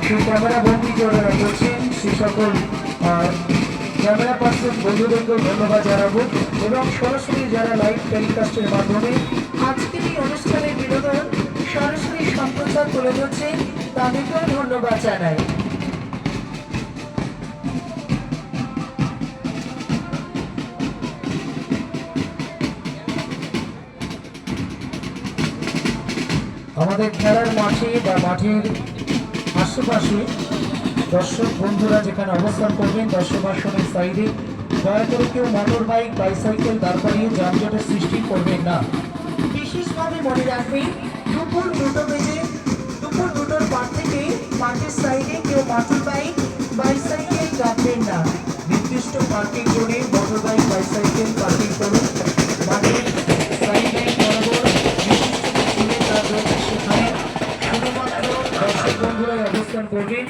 সেই ক্যামেরা বন্দি যারা করছেন সেই সকল ক্যামেরা পার্সন বন্ধুদেরকেও ধন্যবাদ জানাবো এবং সরাসরি যারা লাইভ টেলিকাস্টের মাধ্যমে আজকের এই অনুষ্ঠানের বিনোদন সরাসরি সম্প্রচার করে ধরছে তাদেরকেও ধন্যবাদ জানাই। আমাদের খেলার মাঠে বা মাঠের আশেপাশে দর্শক বন্ধুরা যেখানে অবস্থান করবেন দর্শক আসনের সাইডে দয়া করে কেউ মোটর বাইক বাইসাইকেল দাঁড় করিয়ে যানজটের সৃষ্টি করবেন না। বিশেষভাবে মনে রাখবেন দুপুর 2টোর পর থেকে মাঠের সাইডে কেউ মোটর বাইক বাইসাইকেল রাখবেন না। নির্দিষ্ট পার্কিং জোনে মোটর বাইক বাইসাইকেল পার্কিং করুন। মাঠের সাইডে বরাবর সেখানে শুধুমাত্র দর্শক বন্ধুরাই অবস্থান করবেন।